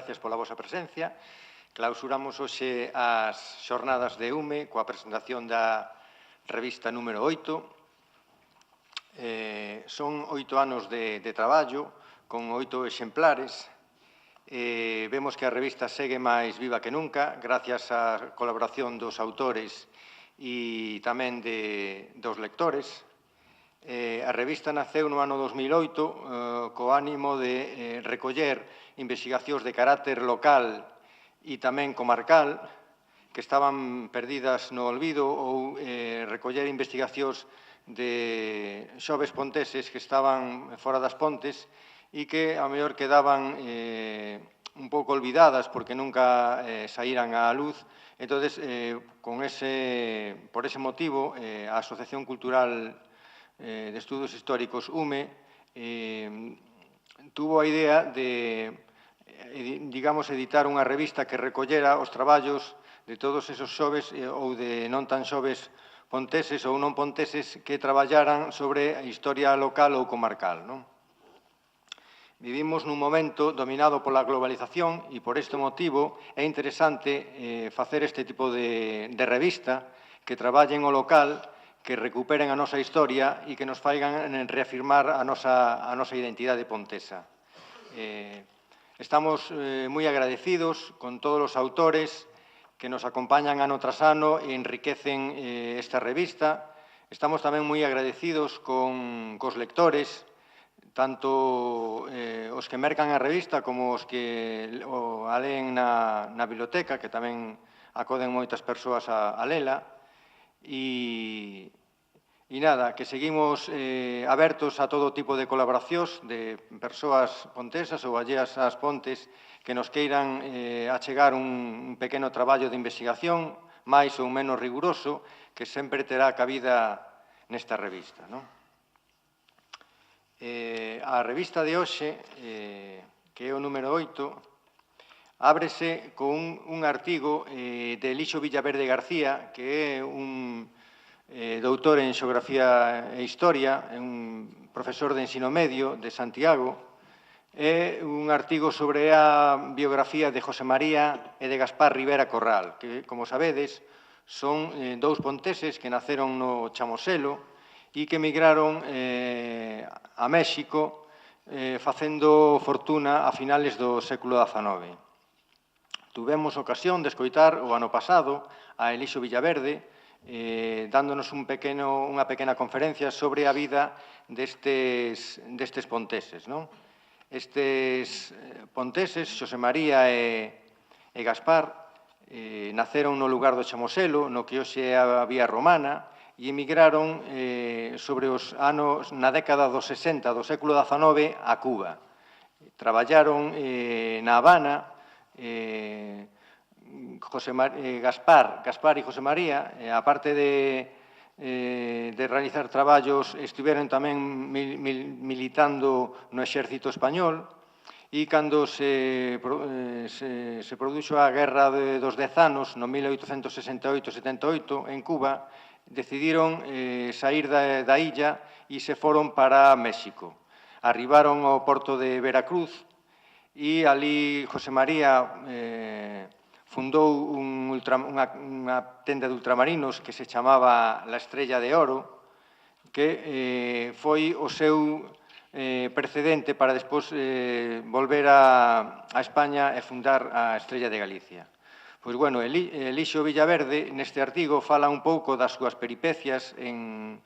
gracias pola vosa presencia. Clausuramos hoxe as xornadas de UME coa presentación da revista número 8. Son 8 anos de traballo, con 8 exemplares. Vemos que a revista segue máis viva que nunca, gracias á colaboración dos autores e tamén dos lectores. A revista naceu no ano 2008 co ánimo de recoller investigacións de carácter local e tamén comarcal que estaban perdidas no olvido ou recoller investigacións de xoves ponteses que estaban fora das Pontes e que, ao mellor, quedaban un pouco olvidadas porque nunca saíran á luz. Entón, por ese motivo, a Asociación Cultural de Estudos Históricos UME tuvo a idea de, digamos, editar unha revista que recollera os traballos de todos esos xoves ou de non tan xoves ponteses ou non ponteses que traballaran sobre a historia local ou comarcal, non? Vivimos nun momento dominado pola globalización e por este motivo é interesante facer este tipo de revista que traballen o local, que recuperen a nosa historia e que nos faigan reafirmar a nosa identidade pontesa. Estamos moi agradecidos con todos os autores que nos acompañan ano tras ano e enriquecen esta revista. Estamos tamén moi agradecidos cos lectores, tanto os que mercan a revista como os que a leen na biblioteca, que tamén acoden moitas persoas a lela. E nada, que seguimos abertos a todo tipo de colaboracións de persoas pontesas ou alleas ás Pontes que nos queiran achegar un pequeno traballo de investigación, máis ou menos riguroso, que sempre terá cabida nesta revista, non? A revista de hoxe, que é o número 8, ábrese con un artigo de Elixo Villaverde García, que é un doutor en Xeografía e Historia, é un profesor de ensino medio de Santiago. É un artigo sobre a biografía de José María e de Gaspar Rivera Corral, que, como sabedes, son dous ponteses que naceron no Chamoselo e que emigraron a México facendo fortuna a finales do século XIX. Tuvemos ocasión de escoitar o ano pasado a Elixo Villaverde dándonos unha pequena conferencia sobre a vida destes ponteses, non? Estes ponteses, Xosé María e Gaspar, naceron no lugar do Chamoselo, no que hoxe é a Vía Romana, e emigraron sobre os anos, na década dos 60 do século XIX a Cuba. Traballaron na Habana, Gaspar e José María, aparte de realizar traballos, estiveron tamén militando no exército español e cando se produxo a Guerra dos 10 anos, no 1868-78, en Cuba, decidiron saír da illa e se foron para México. Arribaron ao porto de Veracruz e ali José María fundou unha tenda de ultramarinos que se chamaba La Estrella de Oro, que foi o seu precedente para despois volver a España e fundar a Estrella de Galicia. Pois, bueno, Elixo Villaverde, neste artigo, fala un pouco das súas peripecias en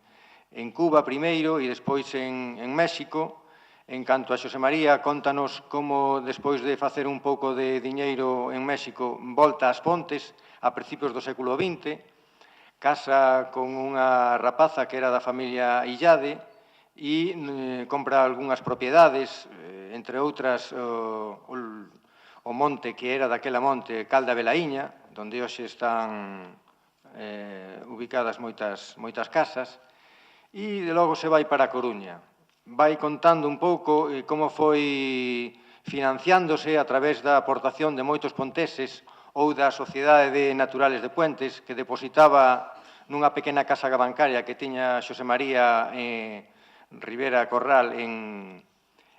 Cuba primeiro e despois en México. En canto a Xosé María, contanos como, despois de facer un pouco de diñeiro en México, volta ás Pontes a principios do século XX, casa con unha rapaza que era da familia Illade e compra algunhas propiedades, entre outras o monte que era daquela monte Cal da Velaíña, onde hoxe están ubicadas moitas casas, e logo se vai para a Coruña. Vai contando un pouco como foi financiándose a través da aportación de moitos ponteses ou da Sociedade de Naturales de Puentes, que depositaba nunha pequena casa bancaria que tiña Xosé María Rivera Corral en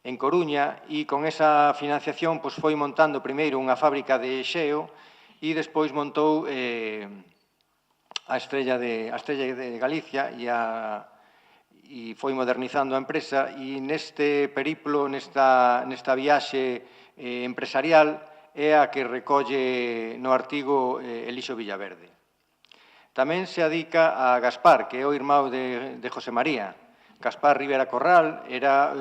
en Coruña, e con esa financiación pois, foi montando primeiro unha fábrica de xeo e despois montou a Estrella de Galicia e foi modernizando a empresa e neste periplo, nesta viaxe empresarial, é a que recolle no artigo Elixo Villaverde. Tamén se adica a Gaspar, que é o irmão de José María. Gaspar Rivera Corral era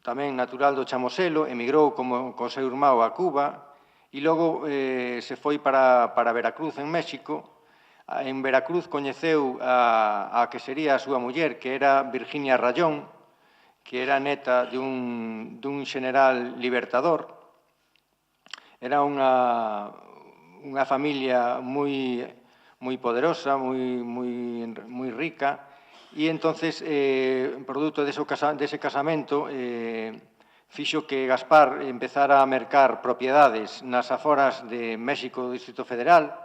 tamén natural do Chamoselo, emigrou co seu irmão a Cuba e logo se foi para Veracruz, en México. En Veracruz coñeceu a que sería a súa muller, que era Virginia Rayón, que era neta dun general libertador. Era unha familia moi poderosa, moi rica, e entonces, produto dese casamento, fixo que Gaspar empezara a mercar propiedades nas aforas de México do Distrito Federal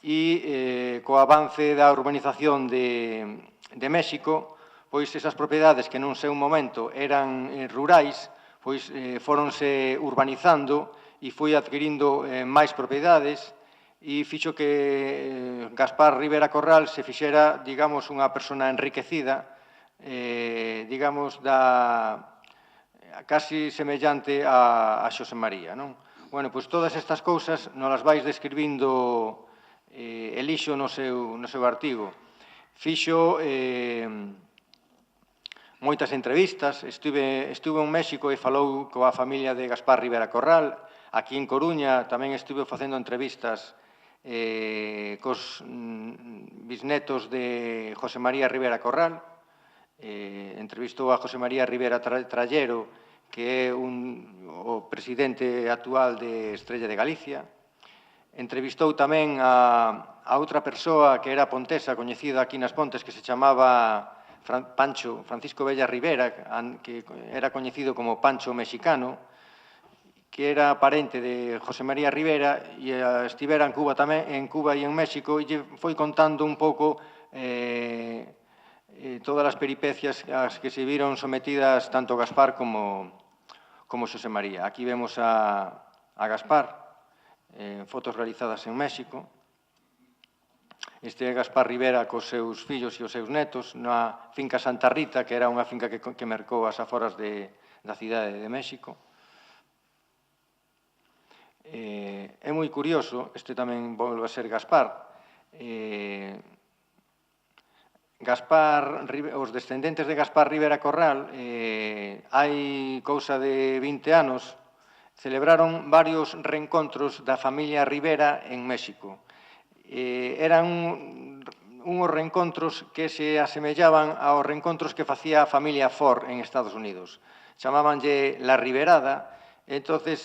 e co avance da urbanización de México, pois esas propiedades que nun seu momento eran rurais, pois foronse urbanizando e foi adquirindo máis propiedades e fixo que Gaspar Rivera Corral se fixera, digamos, unha persona enriquecida, digamos, casi semellante a Xosé María, non? Bueno, pois todas estas cousas nos las vais describindo Elixo no seu artigo. Fixo moitas entrevistas, estuve en México e falou coa familia de Gaspar Rivera Corral. Aquí en Coruña tamén estuve facendo entrevistas cos bisnetos de José María Rivera Corral. Entrevistou a José María Rivera Trallero, que é o presidente actual de Estrella de Galicia. Entrevistou tamén a outra persoa que era pontesa, coñecida aquí nas Pontes, que se chamaba Francisco Bella Rivera, que era coñecido como Pancho Mexicano, que era parente de José María Rivera e estivera en Cuba tamén, en Cuba e en México, e foi contando un pouco todas as peripecias ás que se viron sometidas tanto Gaspar como Xosé María. Aquí vemos a Gaspar, fotos realizadas en México. Este é Gaspar Rivera cos seus fillos e os seus netos na finca Santa Rita, que era unha finca que mercou as aforas da cidade de México. É moi curioso, este tamén volve a ser Gaspar. Os descendentes de Gaspar Rivera Corral, hai cousa de 20 anos, celebraron varios reencontros da familia Rivera en México. Eran unhos reencontros que se asemellaban aos reencontros que facía a familia Ford en Estados Unidos. Chamábanlle La Riverada. Entonces,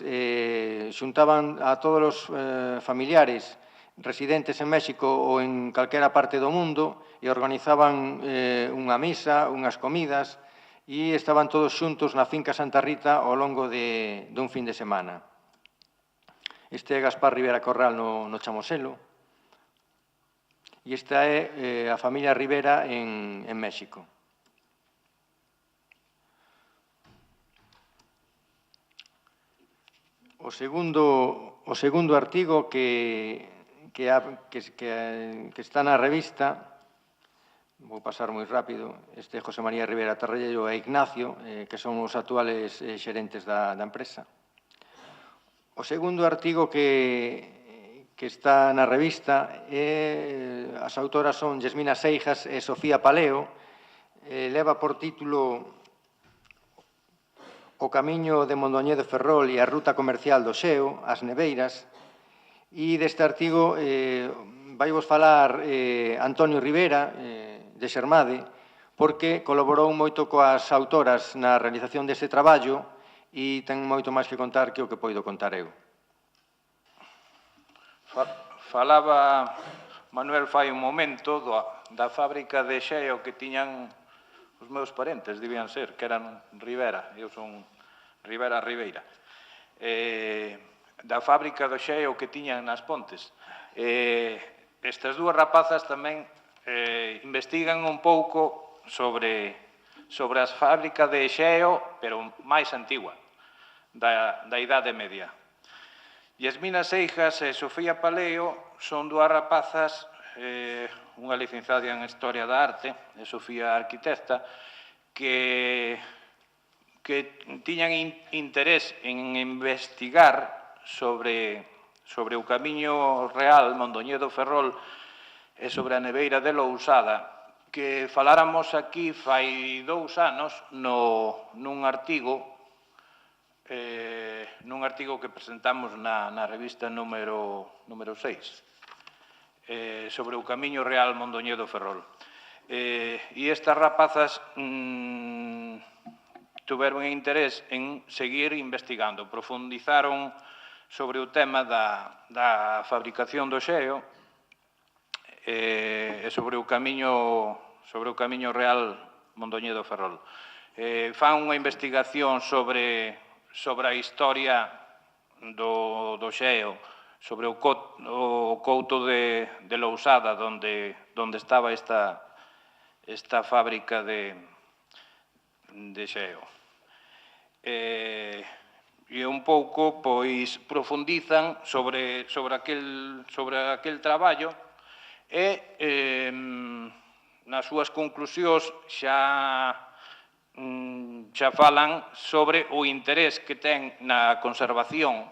xuntaban a todos os familiares residentes en México ou en calquera parte do mundo e organizaban unha misa, unhas comidas e estaban todos xuntos na finca Santa Rita ao longo dun fin de semana. Este é Gaspar Rivera Corral no Chamoselo e esta é a familia Rivera en México. O segundo artigo que está na revista, vou pasar moi rápido, este é José María Rivera Trallero e Ignacio, que son os actuales xerentes da empresa. O segundo artigo que está na revista, as autoras son Yesmina Seijas e Sofía Paleo, leva por título O camiño de Mondoñedo Ferrol e a ruta comercial do xeo, as neveiras, e deste artigo vai vos falar Antonio Rivera, de Xermade, porque colaborou moito coas autoras na realización deste traballo e ten moito máis que contar que o que poido contar eu. Falaba Manuel fai un momento da fábrica de xeo que tiñan os meus parentes, debían ser, que eran Rivera, eu son Rivera Ribeira, da fábrica do xeo que tiñan nas Pontes. Estas dúas rapazas tamén investigan un pouco sobre sobre as fábricas de xeo, pero máis antigua, da Idade Media. Yasmina Seijas e Sofía Paleo son dúas rapazas, unha licenciada en Historia da Arte e Sofía arquitecta, que tiñan interés en investigar sobre o Camiño Real, Mondoñedo-Ferrol, e sobre a neveira de Lousada, que faláramos aquí fai 2 anos nun artigo que presentamos na revista número 6, sobre o Camiño Real Mondoñedo-Ferrol. E estas rapazas tuveron interés en seguir investigando, profundizaron sobre o tema da fabricación do xeo e sobre o Camiño Real Mondoñedo-Ferrol. Fan unha investigación sobre a historia do xeo, sobre o couto de Lousada, onde estaba esta fábrica de xeo. E un pouco, pois, profundizan sobre aquel traballo e nas súas conclusións xa falan sobre o interés que ten na conservación,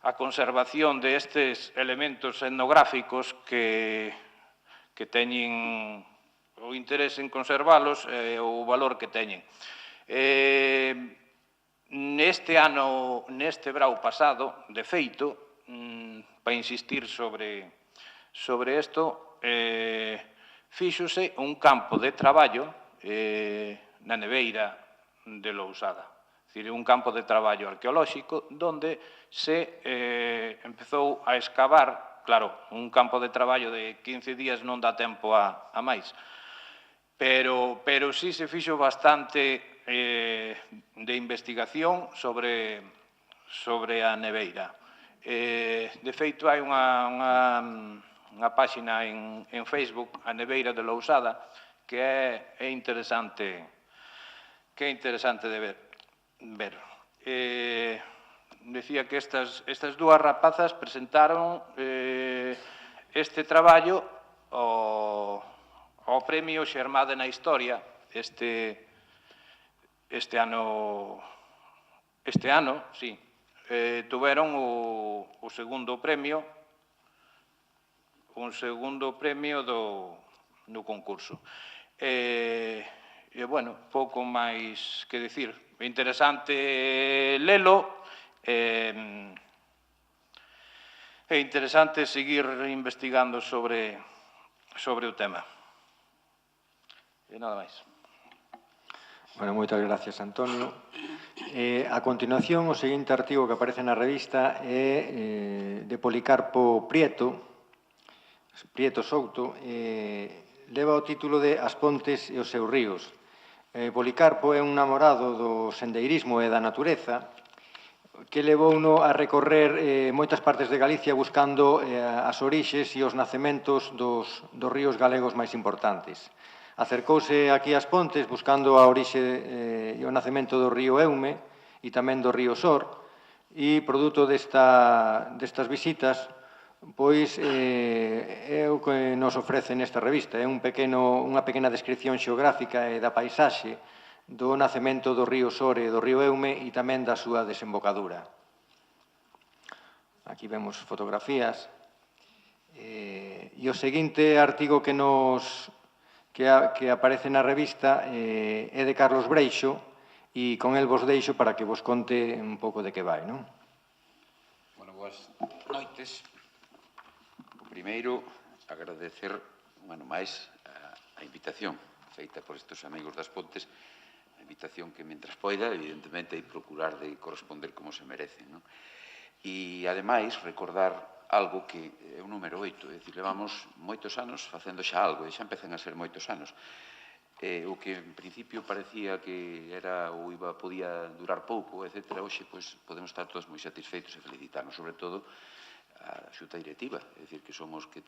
a conservación destes elementos etnográficos que teñen o interés en conservalos e o valor que teñen. Neste brao pasado, de feito, para insistir sobre isto, fíxose un campo de traballo na neveira de Lousada. É dicir, un campo de traballo arqueolóxico onde se empezou a excavar. Claro, un campo de traballo de 15 días non dá tempo a máis, pero sí se fixo bastante de investigación sobre a neveira. De feito, hai unha páxina en Facebook, a Neveira de Lousada, que é interesante de ver. Decía que estas dúas rapazas presentaron este traballo ao Premio Xermade na Historia este ano, sí, tuveron o segundo premio do concurso. E, bueno, pouco máis que dicir. É interesante lelo, é interesante seguir investigando sobre o tema. E nada máis. Bueno, moitas gracias, Antonio. A continuación, o seguinte artigo que aparece na revista é de Policarpo Prieto Souto, leva o título de As Pontes e os seus ríos. Policarpo é un namorado do sendeirismo e da natureza que levouno a recorrer moitas partes de Galicia buscando as orixes e os nacementos dos ríos galegos máis importantes. Acercouse aquí ás Pontes buscando a orixe e o nacemento do río Eume e tamén do río Sor, e produto destas visitas, pois é o que nos ofrece nesta revista. É unha pequena descripción xeográfica e da paisaxe do nacemento do río Sor e do río Eume e tamén da súa desembocadura. Aquí vemos fotografías. E o seguinte artigo que aparece na revista é de Carlos Breixo, e con el vos deixo para que vos conte un pouco de que vai, non? Bueno, boas noites. Primeiro, agradecer, máis a invitación feita por estes amigos das Pontes, a invitación que, mentras poida, evidentemente, hai procurar de corresponder como se merecen. E, ademais, recordar algo que é o número 8, é dicir, levamos moitos anos facendo xa algo, e xa empezan a ser moitos anos. O que, en principio, parecía que podía durar pouco, etc., hoxe podemos estar todos moi satisfeitos e felicitarnos, sobre todo a xuta directiva, é dicir, que son os que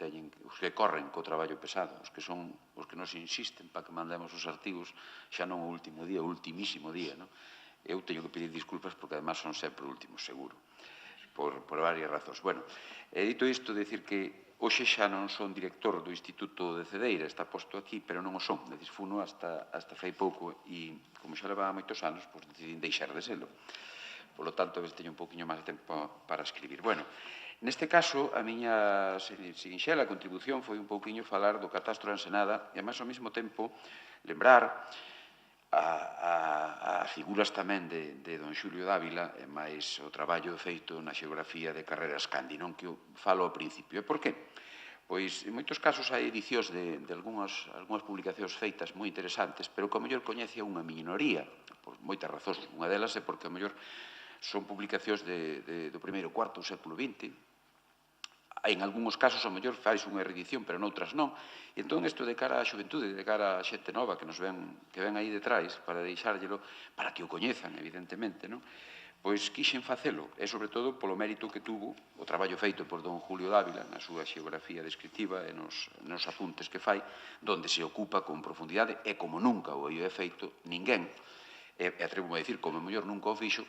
corren co traballo pesado, os que nos insisten para que mandemos os artigos xa non o último día, o ultimísimo día, non? Eu teño que pedir disculpas porque además son sempre o último, seguro, por varias razóns. Bueno, dito isto, decir que hoxe xa non son director do Instituto de Cedeira, está posto aquí, pero non o son, me disfuno hasta fai pouco e, como xa levaba moitos anos, decidín deixar de serlo. Por lo tanto, teño un pouquinho máis de tempo para escribir. Bueno, neste caso, a miña sinxela contribución foi un pouquinho falar do catastro de Ensenada e, máis ao mesmo tempo, lembrar as figuras tamén de don Xulio Dávila e máis o traballo feito na xeografía de Carreras Candi, non que eu falo ao principio. E por qué? Pois, en moitos casos, hai edicións de algunhas publicacións feitas moi interesantes, pero que ao mellor coñece unha minoría, por moitas razóns. Unha delas é porque ao mellor son publicacións do primeiro cuarto do século XX. En algúns casos, ao mellor, faz unha reedición, pero noutras non. E entón, isto de cara á xuventude, de cara á xente nova que ven aí detrás, para deixárllelo, para que o coñezan, evidentemente, non? Pois quixen facelo, e sobre todo polo mérito que tuvo o traballo feito por don Julio Dávila na súa xeografía descriptiva e nos apuntes que fai, donde se ocupa con profundidade e como nunca o é feito ninguén, e atrevo a dicir, como mellor nunca o fixo,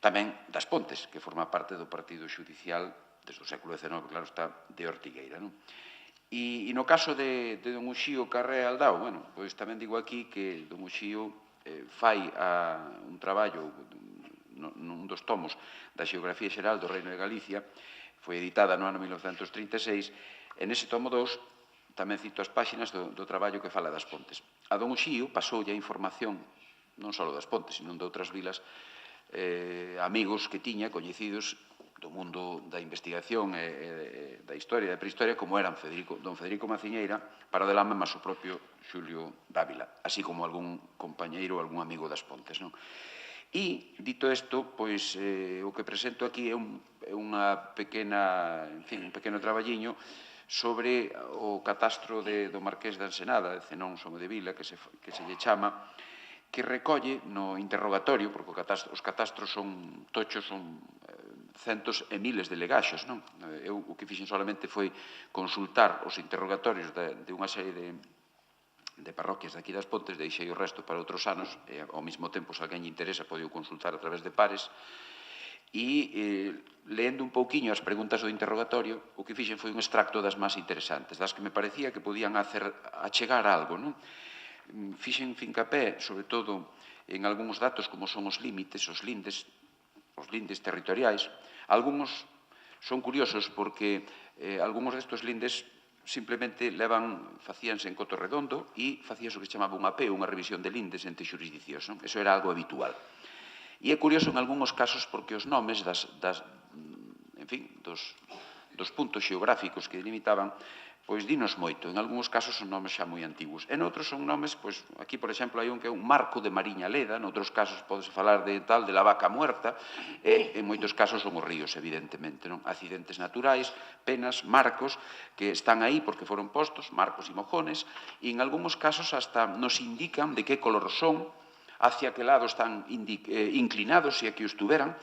tamén das Pontes, que forma parte do partido xudicial desde o século XIX, claro está, de Ortigueira, non? E no caso de don Uxío Carré Aldao, bueno, pois tamén digo aquí que don Uxío fai un traballo nun dos tomos da Xeografía Xeral do Reino de Galicia, foi editada no ano 1936, e nese tomo 2 tamén cito as páxinas do traballo que fala das Pontes. A don Uxío pasoulle a información non só das Pontes, sino de outras vilas, amigos que tiña, coñecidos do mundo da investigación e da historia e da prehistoria, como eran don Federico Maciñeira, para delame máis o propio Xulio Dávila, así como algún compañeiro ou algún amigo das Pontes, non? E, dito isto, pois, o que presento aquí é unha pequena, en fin, un pequeno traballiño sobre o catastro do Marqués de Ensenada, de Zenón Somodevila, que se lle chama, que recolle no interrogatorio, porque os catastros son tochos, son centos e miles de legaxos, non? Eu o que fixen solamente foi consultar os interrogatorios de unha serie de parroquias daqui das Pontes, deixei o resto para outros anos, e ao mesmo tempo, se alguén lle interesa, podeu consultar a través de pares, e leendo un pouquiño as preguntas do interrogatorio, o que fixen foi un extracto das máis interesantes, das que me parecía que podían achegar algo, non? Fixen fincapé, sobre todo, en algúns datos como son os límites, os lindes territoriais. Algúns son curiosos porque algúns destos lindes simplemente facíanse en coto redondo e facíase o que se chamaba un apeo, unha revisión de lindes entre xurisdiccións. Eso era algo habitual. E é curioso en algúns casos porque os nomes dos puntos xeográficos que delimitaban, pois dinos moito. En algúns casos son nomes xa moi antigos. En outros son nomes, pois aquí, por exemplo, hai un que é un marco de Mariña Leda, en outros casos podese falar de tal, de la vaca muerta, e en moitos casos son os ríos, evidentemente, non? Accidentes naturais, penas, marcos, que están aí porque foron postos, marcos e mojones, e en algúns casos hasta nos indican de que color son, hacia que lado están inclinados, se aquí os tuveran,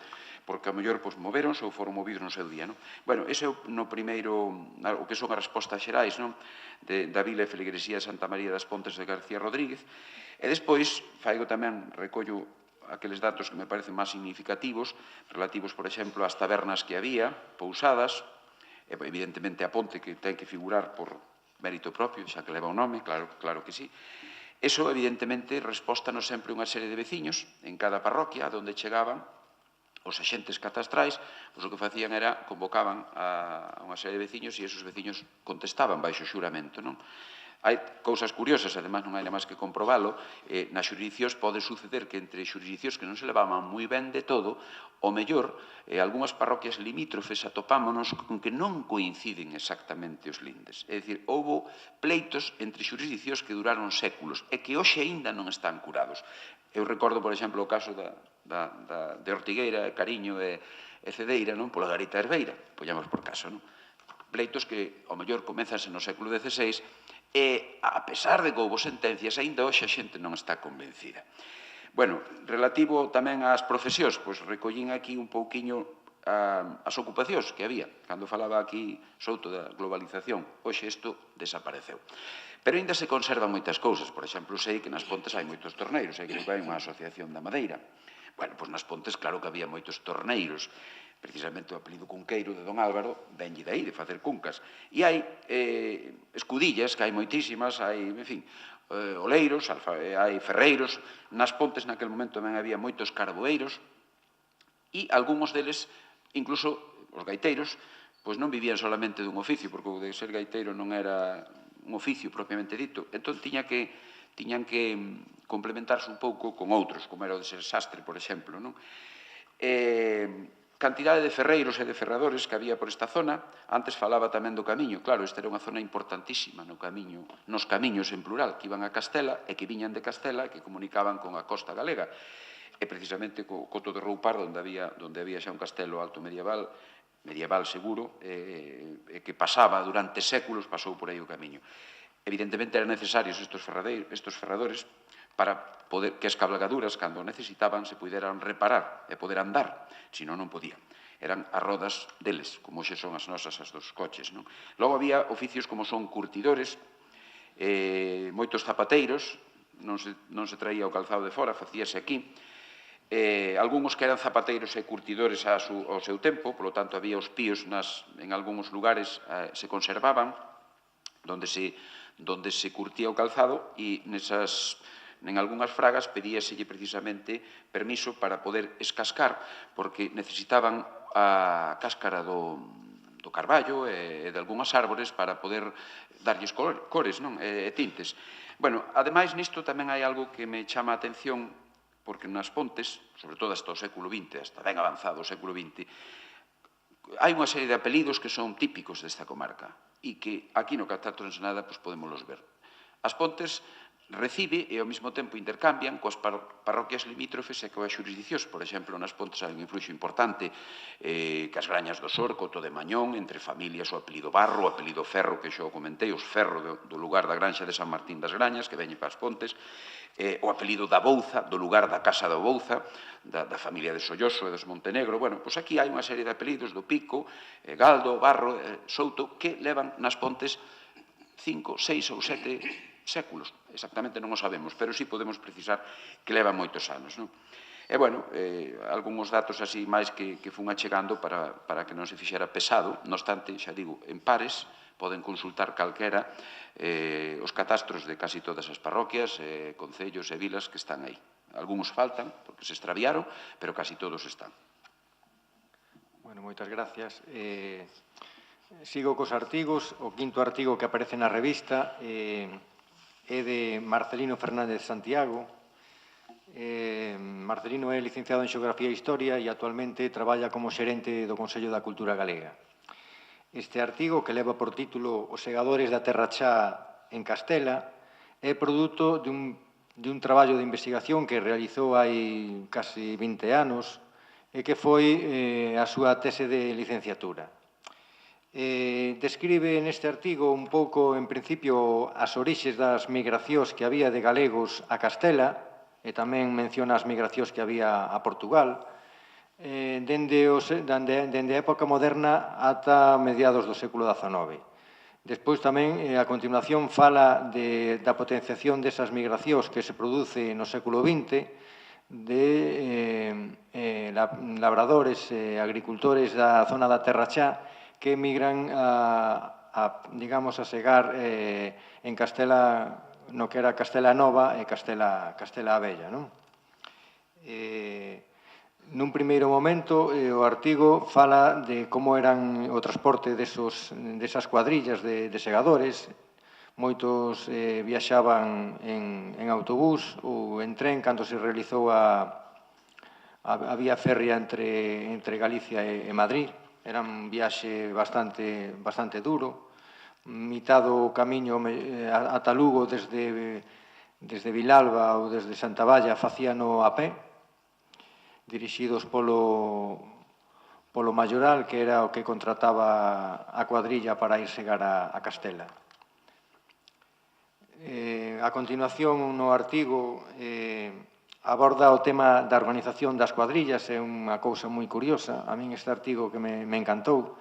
porque ao mellor moveronse ou foron movidos no seu día. Bueno, ese é no primeiro, o que son as respostas xerais da vila e feligresía de Santa María das Pontes de García Rodríguez, e despois recollo aqueles datos que me parecen máis significativos, relativos, por exemplo, ás tabernas que había, pousadas, e evidentemente a ponte que ten que figurar por mérito propio, xa que leva o nome, claro que sí. Eso, evidentemente, respóstanos sempre unha serie de veciños en cada parroquia, onde chegaban os axentes catastrais, pois o que facían era convocaban a unha serie de veciños e esos veciños contestaban baixo xuramento, non? Hai cousas curiosas, además non hai máis que comprobalo, nas xurisdiccións pode suceder que entre xurisdiccións que non se levaban moi ben de todo, o mellor, algunhas parroquias limítrofes atopámonos con que non coinciden exactamente os lindes. É dicir, houbo pleitos entre xurisdiccións que duraron séculos e que hoxe aínda non están curados. Eu recordo, por exemplo, o caso de Ortigueira, Cariño e Cedeira, non? Pola garita herbeira, poñamos por caso, non? Pleitos que, ao mellor, comenzanse no século XVI e, a pesar de que houve sentencias, aínda hoxe a xente non está convencida. Bueno, relativo tamén ás profesións, pois recollín aquí un pouquiño as ocupacións que había. Cando falaba aquí Souto da globalización, hoxe isto desapareceu. Pero ainda se conservan moitas cousas. Por exemplo, sei que nas Pontes hai moitos torneiros, sei que hai unha asociación da madeira. Bueno, pois nas Pontes claro que había moitos torneiros. Precisamente o apelido cunqueiro de Don Álvaro venlle de aí, de facer cuncas. E hai escudillas, que hai moitísimas, hai, en fin, oleiros, hai ferreiros. Nas Pontes naquel momento tamén había moitos carboeiros e algúns deles, incluso os gaiteiros, pois non vivían solamente dun oficio, porque o de ser gaiteiro non era un oficio propiamente dito. Entón tiñan que complementarse un pouco con outros, como era o de ser sastre, por exemplo, non? Cantidade de ferreiros e de ferradores que había por esta zona. Antes falaba tamén do camiño. Claro, esta era unha zona importantísima nos camiños en plural, que iban a Castela e que viñan de Castela e que comunicaban con a costa galega. E precisamente co Coto de Roupar, onde había xa un castelo alto medieval seguro, que pasaba durante séculos, pasou por aí o camiño. Evidentemente eran necesarios estes ferradores para poder que as cabalgaduras, cando necesitaban, se puderan reparar e poder andar, senón non podían. Eran as rodas deles, como xe son as nosas, as dos coches. Logo había oficios como son curtidores, moitos zapateiros, non se traía o calzado de fora, facíase aquí. Algúns que eran zapateiros e curtidores ao seu tempo, polo tanto había os píos en algúns lugares se conservaban, donde se curtía o calzado e en algunhas fragas pedíaselle precisamente permiso para poder escascar, porque necesitaban a cáscara do carballo e de algunhas árbores para poder darlles cores e tintes. Bueno, ademais, nisto tamén hai algo que me chama a atención, porque nas Pontes, sobre todo hasta o século XX, hasta ben avanzado o século XX, hai unha serie de apelidos que son típicos desta comarca e que aquí no Catastro de Ensenada podémoslos ver. As Pontes recibe e ao mesmo tempo intercambian coas parroquias limítrofes e coas xurisdiccións. Por exemplo, nas Pontes hai un influxo importante que as Grañas do Sor, Coto de Mañón, entre familias o apelido Barro, o apelido Ferro, que xa o comentei, os Ferro do lugar da Granxa de San Martín das Grañas, que veñen para as Pontes, o apelido da Bouza, do lugar da Casa da Bouza, da familia de Solloso e dos Montenegro. Bueno, pois aquí hai unha serie de apelidos do Pico, Galdo, Barro, Souto, que levan nas Pontes 5, 6 ou 7 séculos, exactamente non o sabemos, pero sí podemos precisar que leva moitos anos. E, bueno, algúns datos así máis que fun achegando para que non se fixera pesado, non obstante, xa digo, en pares, poden consultar calquera os catastros de casi todas as parroquias, concellos e vilas que están aí. Algúns faltan, porque se extraviaron, pero casi todos están. Bueno, moitas gracias. Sigo cos artigos. O quinto artigo que aparece na revista é de Marcelino Fernández Santiago. Marcelino é licenciado en Xeografía e Historia e actualmente traballa como xerente do Consello da Cultura Galega. Este artigo, que leva por título Os segadores da Terra Chá en Castela, é produto de un traballo de investigación que realizou hai casi 20 anos e que foi a súa tese de licenciatura. Describe neste artigo un pouco, en principio, as orixes das migracións que había de galegos a Castela e tamén menciona as migracións que había a Portugal dende a época moderna ata mediados do século XIX. Despois tamén, a continuación, fala da potenciación desas migracións que se produce no século XX de labradores e agricultores da zona da Terra Chá que emigran digamos, a segar en Castela, no que era Castela Nova e Castela a Vella. Nun primeiro momento, o artigo fala de como eran o transporte desas cuadrillas de segadores. Moitos viaxaban en autobús ou en tren cando se realizou a vía férrea entre Galicia e Madrid. Era un viaxe bastante duro. Mitad do camiño ata Lugo desde Vilalba ou desde Santa Valla facíano a pé, dirixidos polo mayoral, que era o que contrataba a cuadrilla para ir segar a Castela. A continuación, no artigo, aborda o tema da organización das cuadrillas, é unha cousa moi curiosa, a min este artigo que me encantou,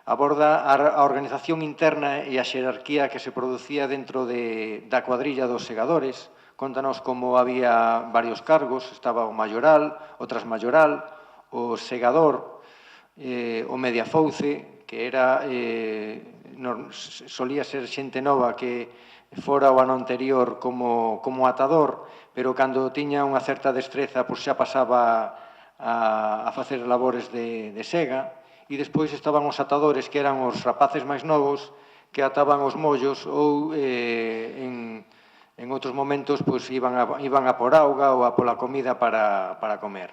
aborda a organización interna e a xerarquía que se producía dentro da cuadrilla dos segadores. Contanos como había varios cargos, estaba o mayoral, o trasmayoral, o segador, o mediafouce, que era, solía ser xente nova que fora o ano anterior como atador, pero cando tiña unha certa destreza, pois xa pasaba a facer labores de sega, e despois estaban os atadores, que eran os rapaces máis novos, que ataban os mollos ou en outros momentos pois iban a por auga ou a pola comida para comer.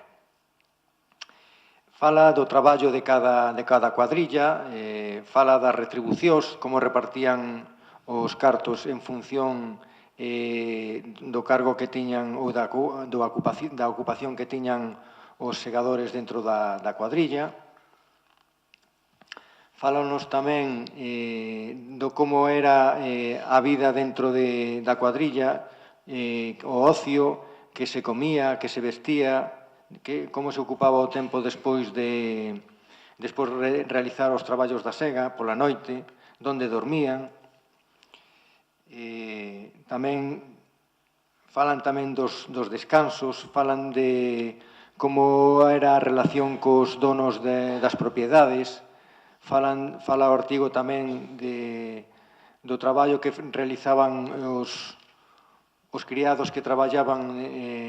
Fala do traballo de cada cuadrilla, fala das retribucións, como repartían os cartos en función do cargo que tiñan ou da ocupación que tiñan os segadores dentro da cuadrilla. Fálanos tamén do como era a vida dentro da cuadrilla, o ocio, que se comía, que se vestía, como se ocupaba o tempo despois de realizar os traballos da sega, pola noite, onde dormían. Tamén falan tamén dos descansos, falan de como era a relación cos donos das propiedades. Fala o artigo tamén do traballo que realizaban os criados que traballaban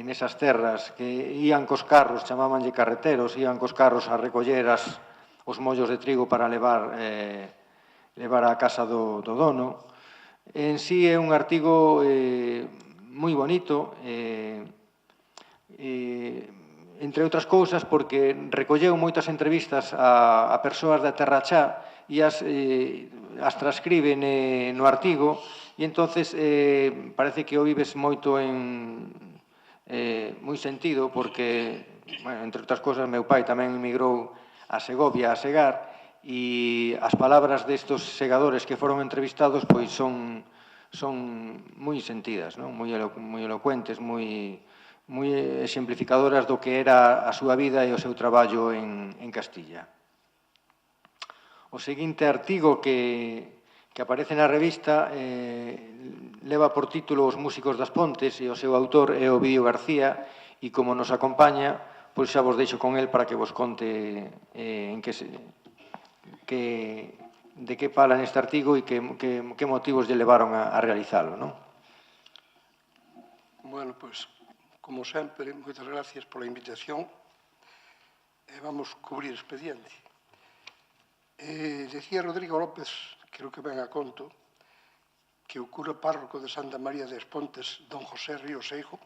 nesas terras, que ían cos carros, chamábanlle carreteros, ían cos carros a recoller os mollos de trigo para levar á casa do dono. En sí é un artigo moi bonito, entre outras cousas, porque recolleu moitas entrevistas a persoas da Terra Chá e as transcribe no artigo, e entonces parece que o vives moito moi sentido, porque, entre outras cousas, meu pai tamén emigrou a Segovia a segar, e as palabras destos segadores que foron entrevistados pois son moi sentidas, moi elocuentes, moi exemplificadoras do que era a súa vida e o seu traballo en Castilla. O seguinte artigo que aparece na revista leva por título Os músicos das Pontes, e o seu autor é Ovidio García, e como nos acompaña, pois xa vos deixo con el para que vos conte de que fala neste artigo e que motivos lle levaron a realizalo, non? Bueno, pois, como sempre, moitas gracias pola invitación. Vamos cubrir expediente. Decía Rodrigo López, creo que ven a conto, que o cura párroco de Santa María de Pontes, don José Ríos Seijo,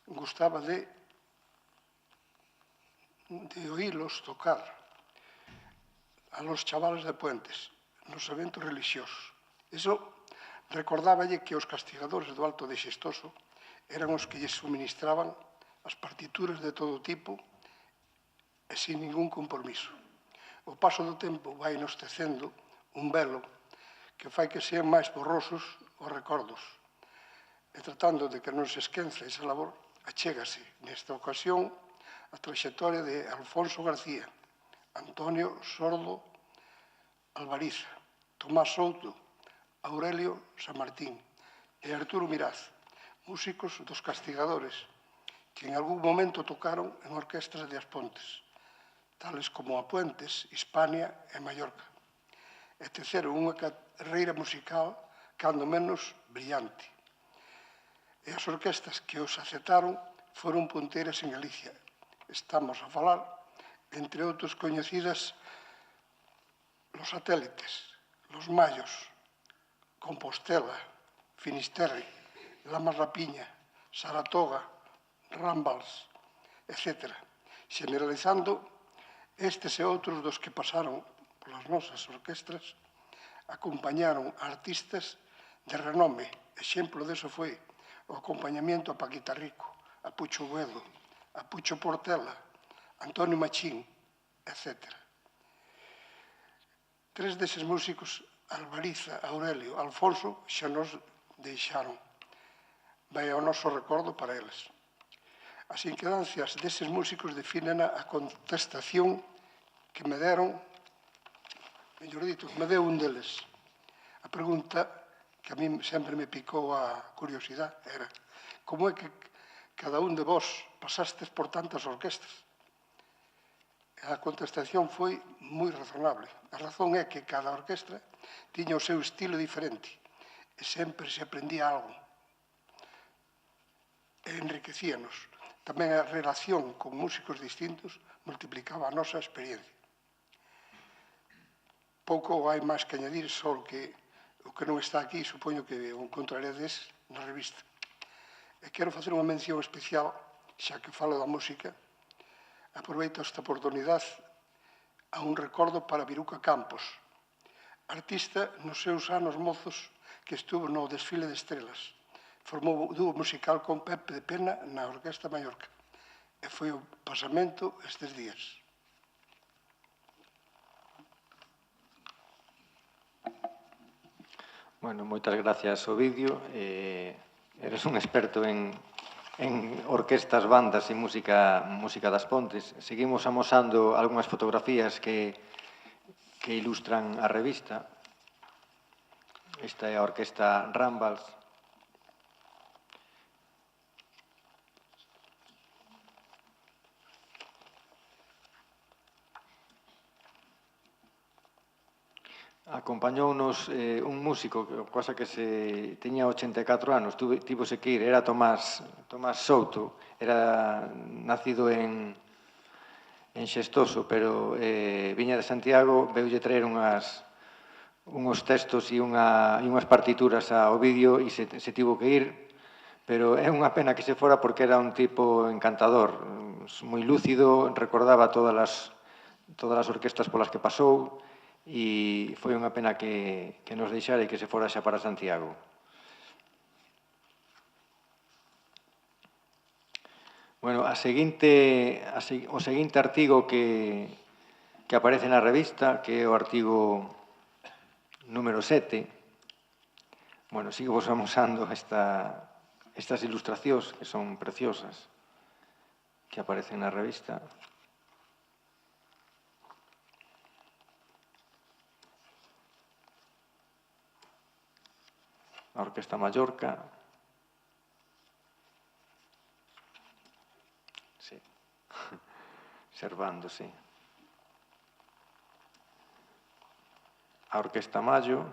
gustaba de oílos tocar a los chavales de Puentes nos eventos religiosos. Eso recordáballe que os castigadores do Alto de Xestoso eran os que lles suministraban as partituras de todo tipo e sin ningún compromiso. O paso do tempo vai nos tecendo un velo que fai que sean máis borrosos os recordos. E tratando de que non se esquenza esa labor, achégase nesta ocasión a traxectoria de Alfonso García, Antonio Sordo Alvariza, Tomás Souto, Aurelio San Martín e Arturo Miraz, músicos dos castigadores, que en algún momento tocaron en orquestras de As Pontes, tales como a Puentes, Hispania e Mallorca, e teceron unha carreira musical cando menos brillante. E as orquestas que os aceptaron foron punteiras en Galicia. Estamos a falar, entre outros coñecidas, los satélites, los Mayos, Compostela, Finisterre, Lamas Rapiña, Saratoga, Rambals, etc. Generalizando, estes e outros dos que pasaron polas nosas orquestras acompañaron a artistas de renome. Exemplo deso foi o acompañamiento a Paquita Rico, a Pucho Buedo, a Pucho Portela, Antonio Machín, etc. Tres deses músicos, Alvariza, Aurelio, Alfonso, xa nos deixaron. vai ao noso recordo para eles. As inquedancias deses músicos definen a contestación que me deron, mellor dito, que me deu un deles. A pregunta que a mí sempre me picou a curiosidade era: como é que cada un de vos pasastes por tantas orquestas? A contestación foi moi razonable. A razón é que cada orquestra tiña o seu estilo diferente e sempre se aprendía algo. E enriquecíanos. Tamén a relación con músicos distintos multiplicaba a nosa experiencia. Pouco hai máis que añadir, só que o que non está aquí, supoño que o encontraredes na revista. E quero facer unha mención especial, xa que falo da música, aproveito esta oportunidade a un recordo para Viruca Campos, artista nos seus anos mozos que estuvo no Desfile de Estrelas. Formou o dúo musical con Pepe de Pena na Orquesta Mallorca e foi o pasamento estes días. Bueno, moitas gracias, Ovidio. Eres un experto en orquestas, bandas e música das Pontes. Seguimos amosando algunhas fotografías que ilustran a revista. Esta é a Orquesta Rambals. Acompañounos un músico, cosa que se tiña 84 anos, tivose que ir, era Tomás Souto, era nacido en Xestoso, pero viña de Santiago, veulle traer uns textos e unhas partituras ao vídeo e se tivo que ir, pero é unha pena que se fora porque era un tipo encantador, moi lúcido, recordaba todas as orquestas polas que pasou, e foi unha pena que nos deixara e que se fora xa para Santiago. Bueno, o seguinte artigo que aparece na revista, que é o artigo número 7, bueno, sigo vos amosando estas ilustracións que son preciosas, que aparecen na revista. A Orquesta Mallorca. Sí. Servando, sí. A Orquesta Mallo.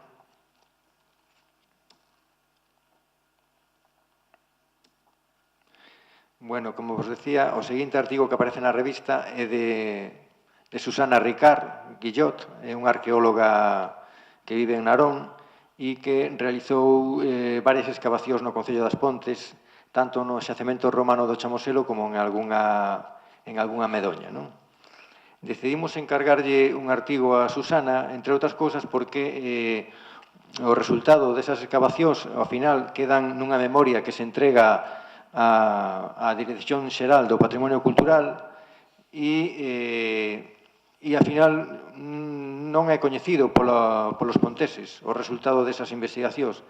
Bueno, como vos decía, o seguinte artigo que aparece na revista é de Susana Ricard Guillot, é unha arqueóloga que vive en Narón, e que realizou varias excavacións no Concello das Pontes, tanto no xacemento romano do Chamoselo como en algunha medoña. Decidimos encargarlle un artigo a Susana, entre outras cousas, porque o resultado desas excavacións, ao final, quedan nunha memoria que se entrega á Dirección Xeral do Patrimonio Cultural e ao final non é coñecido polos ponteses o resultado desas investigacións.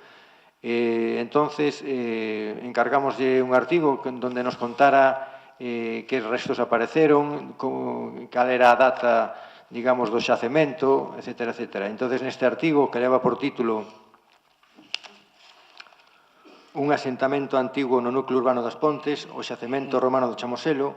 Entonces, encargámoslle un artigo onde nos contara que restos apareceron, cal era a data, digamos, do xacemento, etcétera, etcétera. Entonces, neste artigo, que leva por título Un asentamento antigo no núcleo urbano das Pontes, o xacemento romano do Chamoselo,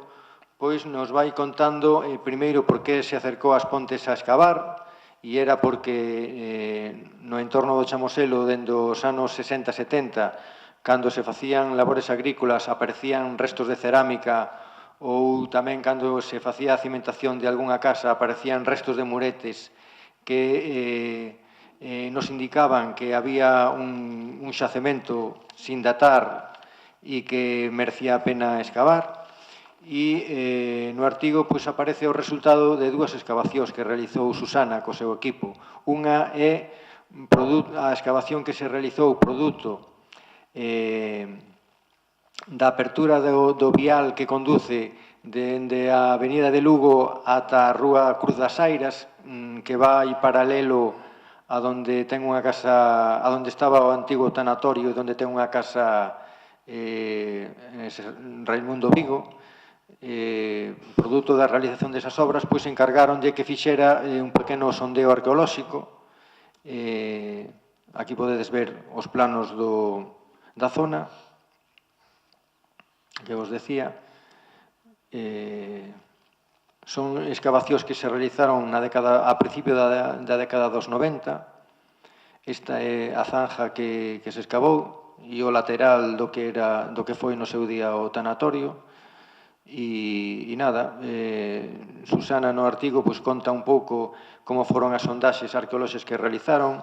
pois nos vai contando primeiro por que se acercou ás Pontes a excavar, e era porque no entorno do Chamoselo, dende os anos 60-70, cando se facían labores agrícolas, aparecían restos de cerámica, ou tamén cando se facía a cimentación de algunha casa, aparecían restos de muretes que nos indicaban que había un xacemento sin datar e que merecía a pena excavar. E no artigo aparece o resultado de dúas excavacións que realizou Susana co seu equipo. Unha é a excavación que se realizou produto da apertura do vial que conduce dende a avenida de Lugo ata a rúa Cruz das Airas, que vai paralelo a donde ten unha casa, a donde estaba o antigo tanatorio e donde ten unha casa Raimundo Vigo, produto da realización desas obras, pois encargaronlle que fixera un pequeno sondeo arqueolóxico. Aquí podedes ver os planos da zona, que vos decía. Son excavacións que se realizaron a principio da década dos 90. Esta é a zanja que se excavou e o lateral do que foi no seu día o tanatorio. E nada, Susana no artigo conta un pouco como foron as sondaxes arqueolóxicas que realizaron,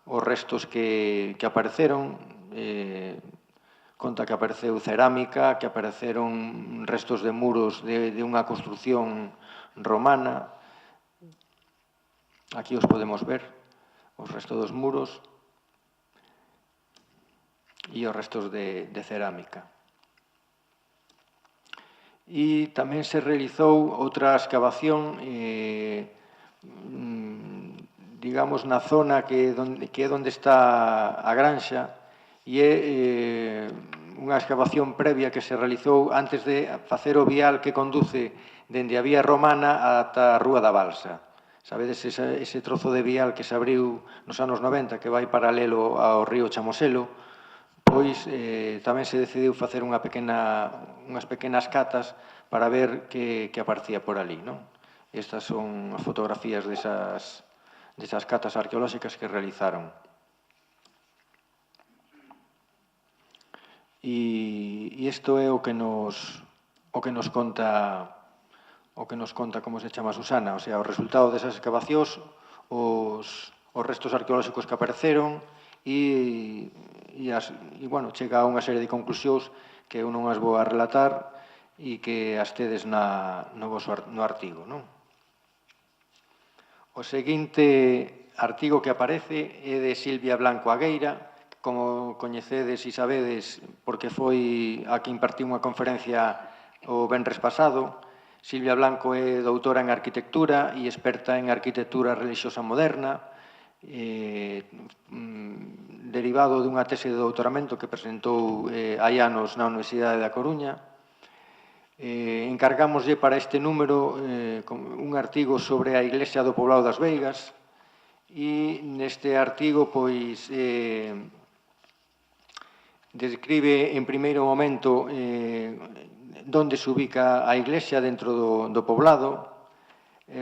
os restos que apareceron, conta que apareceu cerámica, que apareceron restos de muros de unha construción romana. Aquí os podemos ver, os restos dos muros e os restos de cerámica. E tamén se realizou outra excavación, digamos, na zona que é onde está a granxa, e é unha excavación previa que se realizou antes de facer o vial que conduce dende a vía romana ata a Rúa da Balsa. Sabedes ese trozo de vial que se abriu nos anos 90 que vai paralelo ao río Chamoselo? Pois tamén se decidiu facer unhas pequenas catas para ver que aparecía por ali. Estas son as fotografías desas catas arqueolóxicas que realizaron. E isto é o que nos conta como se chama Susana, o sea, o resultado desas excavacións, os restos arqueolóxicos que apareceron e chega a unha serie de conclusións que eu non as vou a relatar e que as tedes no artigo. O seguinte artigo que aparece é de Silvia Blanco Agueira, como coñecedes e sabedes, porque foi a que impartiu unha conferencia o venres pasado. Silvia Blanco é doutora en arquitectura e experta en arquitectura religiosa moderna, derivado dunha tese de doutoramento que presentou hai anos na Universidade da Coruña. Encargámoslle para este número un artigo sobre a Iglesia do Poblado das Veigas e neste artigo describe en primeiro momento onde se ubica a iglesia dentro do poblado,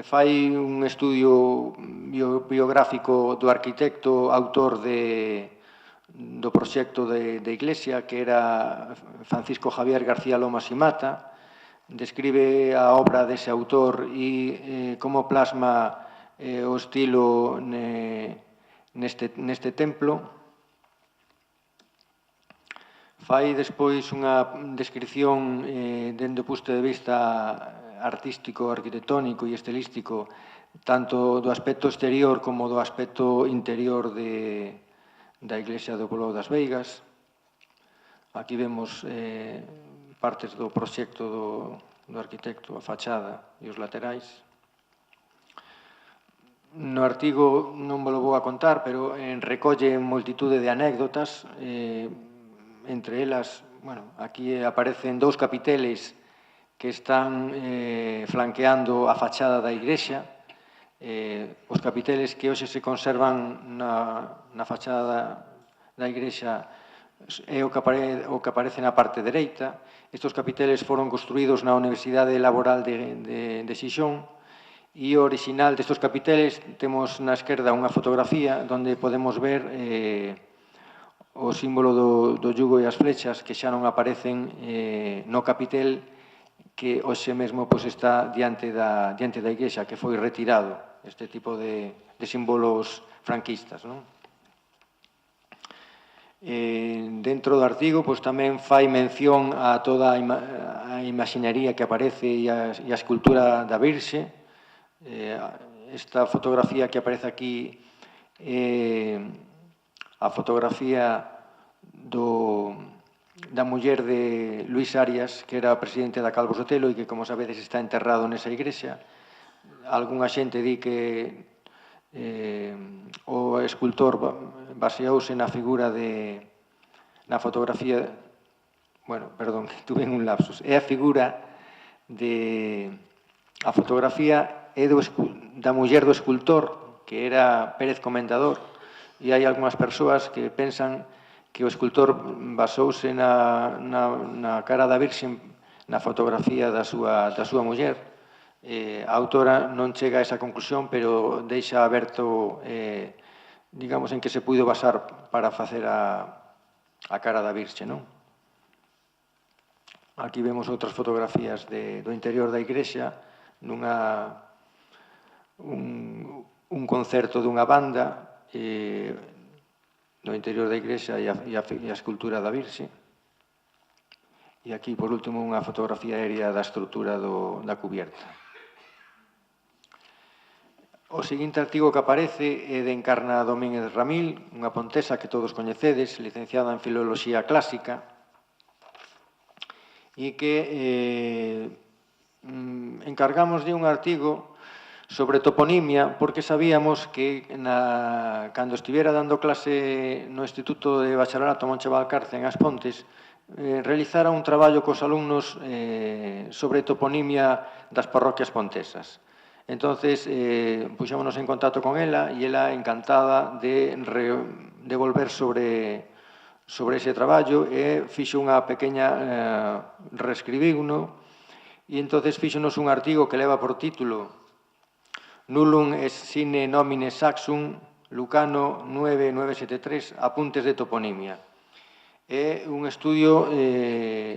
fai un estudio biográfico do arquitecto autor do proxecto de iglesia, que era Francisco Javier García Lomas y Mata, describe a obra dese autor e como plasma o estilo neste templo. Fai despois unha descripción dende o punto de vista artístico, arquitectónico e estilístico tanto do aspecto exterior como do aspecto interior da Iglesia do Poblado das Veigas. Aquí vemos partes do proxecto do arquitecto, a fachada e os laterais. No artigo non vos lo vou a contar, pero recolle multitude de anécdotas. Entre elas, aquí aparecen dous capiteles que están flanqueando a fachada da igrexa. Os capiteles que hoxe se conservan na fachada da igrexa é o que aparece na parte dereita. Estes capiteles foron construídos na Universidade Laboral de Xixón e o original destes capiteles temos na esquerda unha fotografía onde podemos ver o símbolo do yugo e as flechas que xa non aparecen no capitel que hoxe mesmo está diante da igrexa, que foi retirado este tipo de símbolos franquistas. Dentro do artigo tamén fai mención a toda a imaxinería que aparece e a escultura da Virxe. Esta fotografía que aparece aquí a fotografía da muller de Luis Arias, que era presidente da Calvo Sotelo e que, como sabedes, está enterrado nesa igrexa. Algúnha xente di que o escultor baseouse na fotografía bueno, perdón, tuve un lapsus, é a figura a fotografía é da muller do escultor, que era Pérez Comendador, e hai algunhas persoas que pensan que o escultor basouse na cara da Virxen na fotografía da súa muller. A autora non chega a esa conclusión, pero deixa aberto, digamos, en que se puido basar para facer a cara da Virxe, non? Aquí vemos outras fotografías do interior da igrexa, un concerto dunha banda no interior da igrexa e a escultura da Virxe. E aquí, por último, unha fotografía aérea da estrutura da cubierta. O seguinte artigo que aparece é de Encarna Domínguez Ramil, unha pontesa que todos coñecedes, licenciada en Filoloxía Clásica, e que encargamos de un artigo sobre toponimia, porque sabíamos que cando estivera dando clase no Instituto de Bacharelato Monche Valcarce en As Pontes, realizara un traballo cos alumnos sobre toponimia das parroquias pontesas. Entonces, puxémonos en contacto con ela e ela encantada de volver sobre ese traballo e fixo unha pequeña reescribiuno e entonces fíxonos un artigo que leva por título Nullum est sine nomine saxum, Lucano 9973, apuntes de toponimia. É un estudio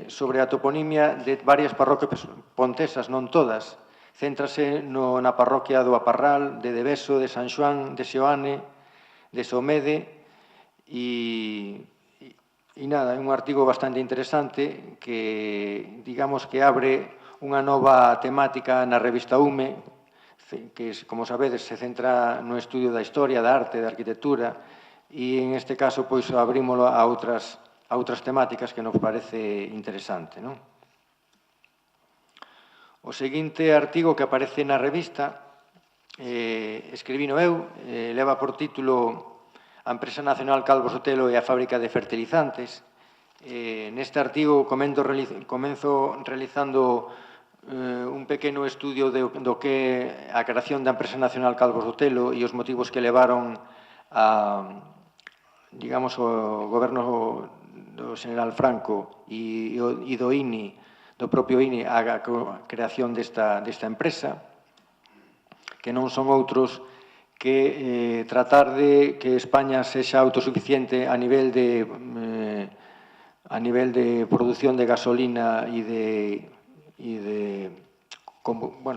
sobre a toponimia de varias parroquias pontesas, non todas. Céntrase na parroquia do Aparral, de Deveso, de San Xoán, de Seoane, de Somede e nada, é un artigo bastante interesante que, digamos, que abre unha nova temática na revista UME, que, como sabedes, se centra no estudio da historia, da arte, da arquitectura, e en este caso, pois, abrímolo a outras temáticas que nos parece interesante, non? O seguinte artigo que aparece na revista, escribino eu, leva por título A empresa nacional Calvo Sotelo e a fábrica de fertilizantes. Neste artigo comenzo realizando un pequeno estudio do que a creación da empresa nacional Calvo Sotelo e os motivos que levaron digamos, o goberno do general Franco e do INI, do propio INI, a creación desta empresa, que non son outros que tratar de que España sexa autosuficiente a nivel de produción de gasolina e de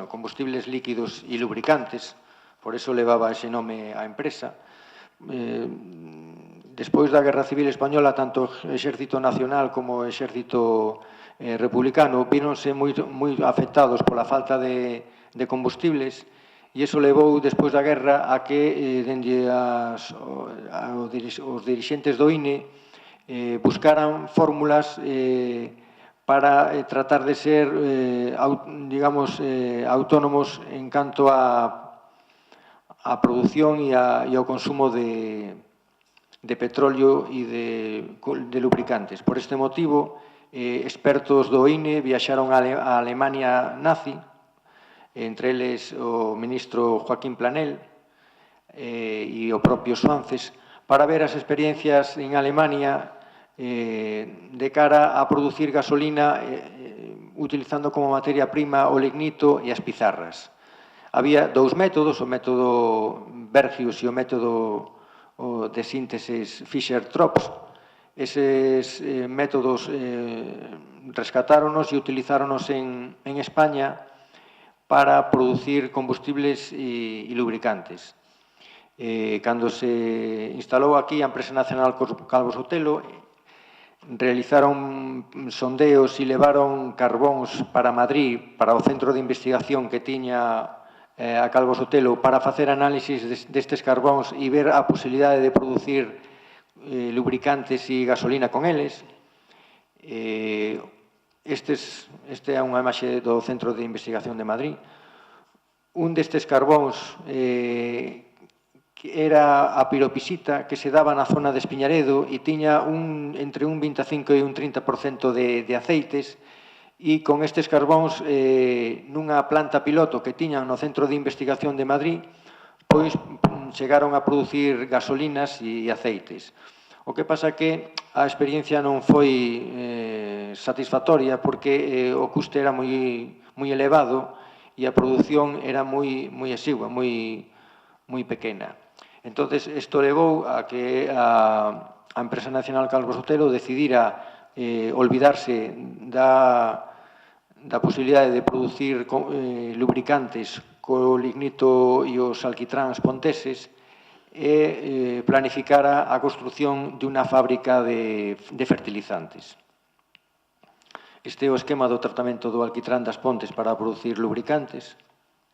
combustibles líquidos e lubricantes, por eso levaba ese nome á empresa. Despois da Guerra Civil Española, tanto o Exército Nacional como o Exército Republicano víronse moi afectados pola falta de combustibles, e iso levou, despois da guerra, a que os dirixentes do INE buscaran fórmulas para tratar de ser, digamos, autónomos en canto a produción e ao consumo de petróleo e de lubricantes. Por este motivo, expertos do INE viaxaron a Alemania nazi, entre eles o ministro Joaquín Planel e o propio Suances, para ver as experiencias en Alemania de cara a producir gasolina utilizando como materia prima o lignito e as pizarras. Había dous métodos, o método Bergius e o método de síntesis Fischer-Tropsch. Eses métodos rescatáronos e utilizáronos en España para producir combustibles e lubricantes. Cando se instalou aquí a empresa nacional Calvo Sotelo, realizaron sondeos e levaron carbóns para Madrid, para o centro de investigación que tiña a Calvo Sotelo, para facer análisis destes carbóns e ver a posibilidade de producir lubricantes e gasolina con eles. Este é unha imaxe do Centro de Investigación de Madrid. Un destes carbóns que era a piropisita que se daba na zona de Espiñaredo e tiña entre un 25 e un 30% de aceites, e con estes carbóns nunha planta piloto que tiñan no Centro de Investigación de Madrid, pois chegaron a producir gasolinas e aceites. O que pasa que a experiencia non foi satisfactoria porque o custe era moi elevado e a produción era moi exigua, moi pequena. Entonces, isto levou a que a empresa nacional Calvo Sotelo decidira olvidarse da posibilidade de producir lubricantes co lignito e os alquitráns ponteses e planificara a construción dunha fábrica de fertilizantes. Este é o esquema do tratamento do alquitrán das pontes para producir lubricantes,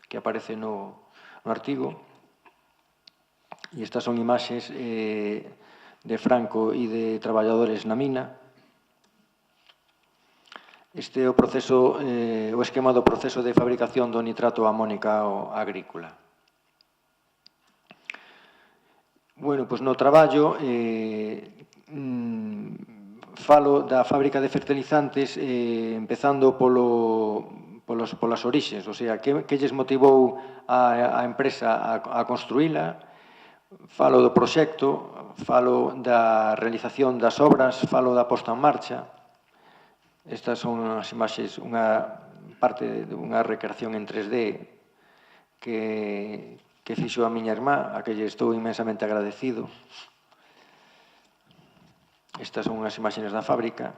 que aparece no artigo. E estas son imaxes de Franco e de traballadores na mina. Este é o esquema do proceso de fabricación do nitrato amónico agrícola. Bueno, pois no traballo falo da fábrica de fertilizantes empezando polas orixes, o sea, que lles motivou a empresa a construíla. Falo do proxecto, falo da realización das obras, falo da posta en marcha. Estas son as imaxes, unha parte dunha recreación en 3D que fixo a miña irmá, a que lle estou inmensamente agradecido. Estas son as imaxes da fábrica.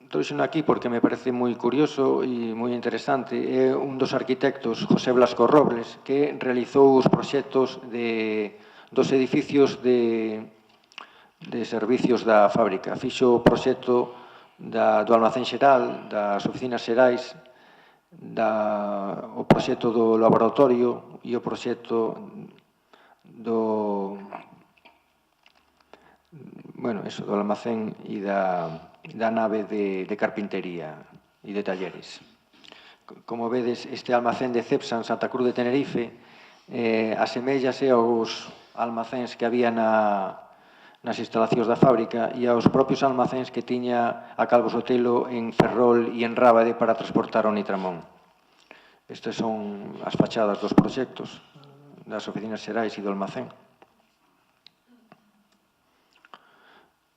Trouxeno aquí porque me parece moi curioso e moi interesante. É un dos arquitectos, José Blasco Robles, que realizou os proxectos dos edificios de servicios da fábrica. Fixo o proxecto do almacén xeral, das oficinas xerais, o proxecto do laboratorio e o proxecto do almacén e da nave de carpintería e de talleres. Como vedes, este almacén de Cepsa en Santa Cruz de Tenerife asemellase aos almacéns que había nas instalacións da fábrica e aos propios almacéns que tiña a Calvo Sotelo en Ferrol e en Rábade para transportar o nitramón. Estas son as fachadas dos proxectos das oficinas xerais e do almacén.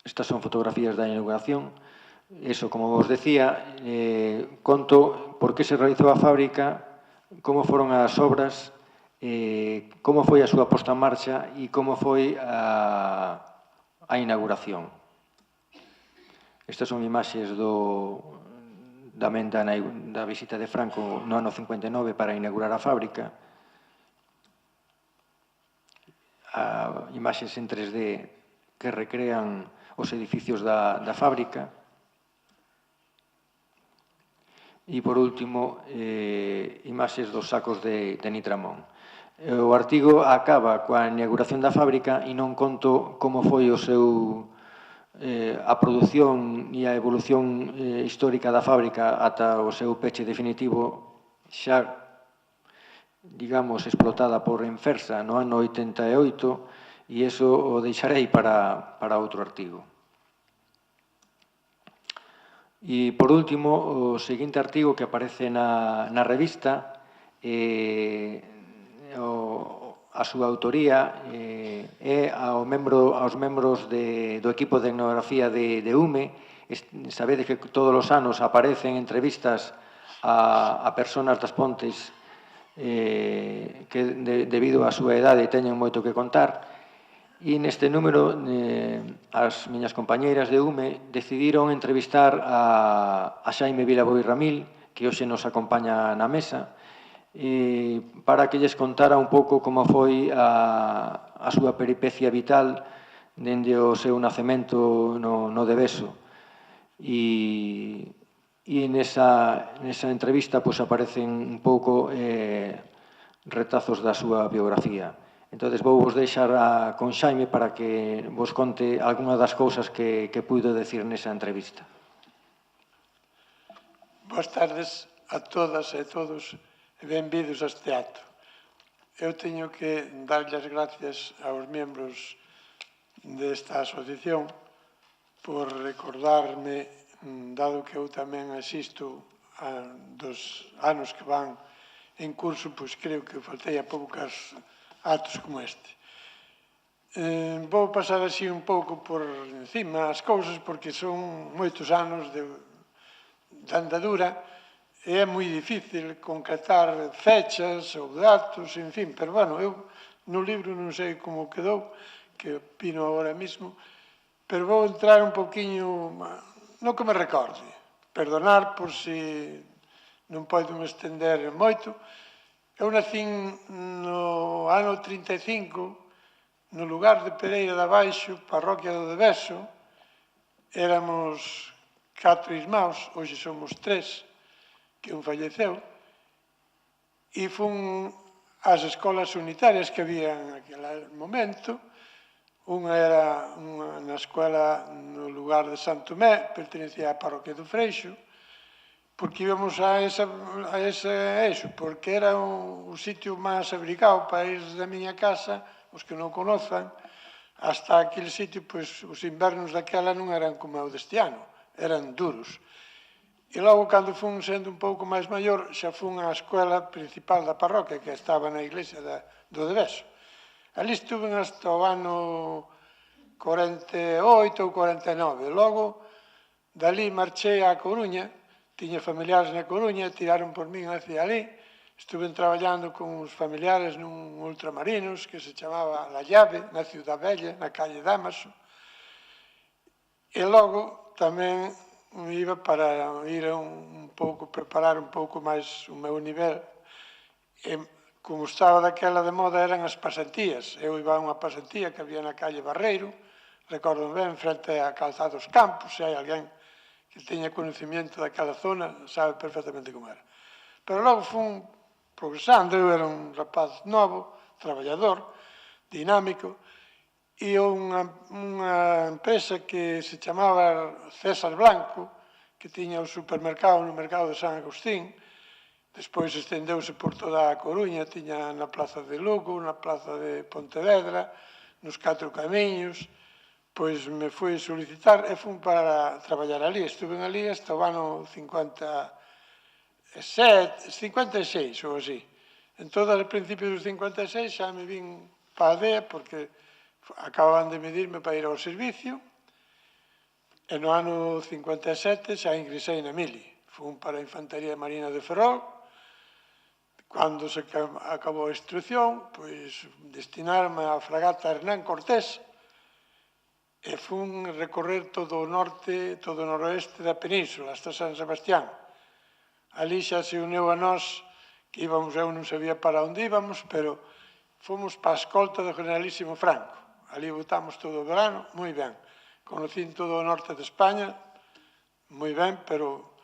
Estas son fotografías da inauguración. Eso, como vos decía, conto por que se realizou a fábrica, como foron as obras, como foi a súa posta en marcha e como foi a inauguración. Estas son imaxes da visita de Franco no ano 59 para inaugurar a fábrica. Imaxes en 3D que recrean os edificios da fábrica. E, por último, imaxes dos sacos de nitramón. O artigo acaba coa inauguración da fábrica e non conto como foi a produción e a evolución histórica da fábrica ata o seu peche definitivo, xa, digamos, explotada por Enfersa no ano 88, e iso o deixarei para outro artigo. E, por último, o seguinte artigo que aparece na revista, a súa autoría é aos membros do equipo de etnografía de UME. Sabedes que todos os anos aparecen entrevistas a persoas das Pontes que, debido á súa idade, teñen moito que contar. E neste número, as miñas compañeiras de UME decidiron entrevistar a Xaime Vilaboi Ramil, que hoxe nos acompaña na mesa, para que lles contara un pouco como foi a súa peripecia vital dende o seu nacemento no Deveso. E nesa entrevista aparecen un pouco retazos da súa biografía. Entón, vou vos deixar con Xaime para que vos conte algunha das cousas que puido decir nesa entrevista. Boas tardes a todas e todos e benvidos a este acto. eu teño que darlle as gracias aos membros desta asociación por recordarme, dado que eu tamén asisto dos anos que van en curso, pois creo que faltei a poucas actos como este. Vou pasar así un pouco por encima as cousas, porque son moitos anos de andadura, e é moi difícil concretar fechas ou datos, en fin, pero, bueno, eu no libro non sei como quedou, que opino agora mesmo, pero vou entrar un poquinho no que me recorde. Perdonar por se non podo me estender moito. Eu nacín no ano 35, no lugar de Pereira de Abaixo, parroquia do Deveso. Éramos 4 irmãos, hoxe somos 3, que un falleceu, e fun ás escolas unitarias que había en aquel momento. Unha era na escola no lugar de San Tomé, pertenecía á parroquia do Freixo, porque íbamos a ese eixo, porque era o sitio máis abrigado para ir da miña casa, os que non conozan, hasta aquele sitio, pois, os invernos daquela non eran como o deste ano, eran duros. E logo, cando fun sendo un pouco máis maior, xa fun á escola principal da parroquia, que estaba na iglesia do Deveso. Ali estuve hasta o ano 48 ou 49. Logo, dali marchei á Coruña, tiña familiares na Coruña, tiraron por min hacia ali. Estuve traballando con os familiares nun ultramarinos que se chamaba La Llave, na Ciudad Bella, na calle Dámaso. E logo tamén iba para ir un pouco, preparar un pouco máis o meu nivel. E, como estaba daquela de moda, eran as pasantías. Eu iba a unha pasantía que había na calle Barreiro, recordo ben, frente a Calzada dos Campos, se hai alguén que teña conocimiento daquela zona, sabe perfectamente como era. Pero logo fun progresando, eu era un rapaz novo, traballador, dinámico, e unha empresa que se chamaba César Blanco, que tiña o supermercado no mercado de San Agustín. Despois estendeuse por toda a Coruña, tiña na plaza de Lugo, na plaza de Pontevedra, nos 4 camiños. Pois me fui solicitar e fun para traballar ali. Estuve ali hasta o ano 56 ou así. Entón, al principio dos 56 xa me vin para a aldea, porque acababan de medirme para ir ao servicio, e no ano 57 xa ingresei na mili. Fun para a Infantería Marina de Ferrol. Cando se acabou a instrucción, pois destinarme á fragata Hernán Cortés e fun recorrer todo o norte, todo o noroeste da península, hasta San Sebastián. Ali xa se uniu a nós, que íbamos, eu non sabía para onde íbamos, pero fomos para a escolta do generalísimo Franco. Ali botamos todo o verano, moi ben. Conocín todo o norte de España, moi ben, pero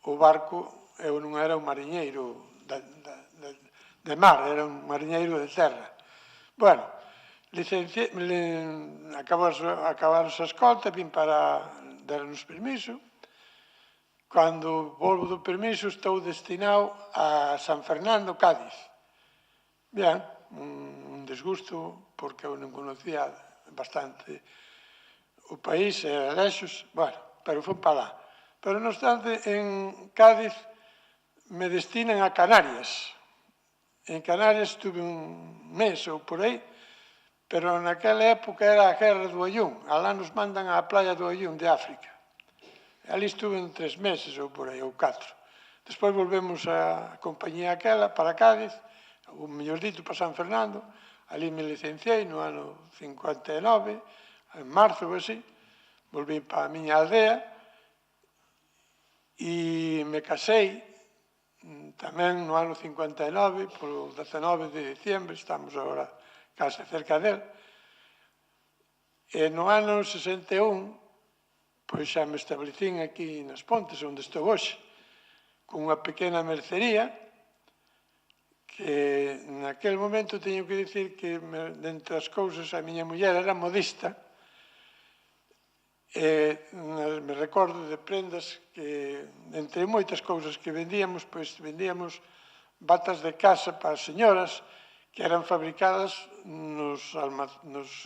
o barco, eu non era un mariñeiro de mar, era un mariñeiro de terra. Bueno, acabaros a escolta, vim para darnos permiso. Cando volvo do permiso, estou destinado a San Fernando, Cádiz. Ben, un desgusto, porque eu non conocía bastante o país, era lexos, bueno, pero fui para lá. Pero, non obstante, en Cádiz me destinan a Canarias. En Canarias estuve un mes ou por aí, pero naquela época era a guerra do Ayún. Alá nos mandan á playa do Ayún de África. Ali estuve 3 meses ou por aí, ou 4. Despois volvemos a compañía aquela para Cádiz, ou mellor dito, para San Fernando. Ali me licenciei no ano 59, en marzo ou así. Volví para a miña aldea e me casei tamén no ano 59, polo 19 de diciembre, estamos agora case cerca del. E no ano 61, pois xa me establecín aquí nas Pontes, onde estou hoxe, con unha pequena mercería, que naquele momento teño que dicir que, dentre as cousas, a miña muller era modista, e me recordo de prendas que, entre moitas cousas que vendíamos, pois vendíamos batas de casa para as señoras que eran fabricadas nos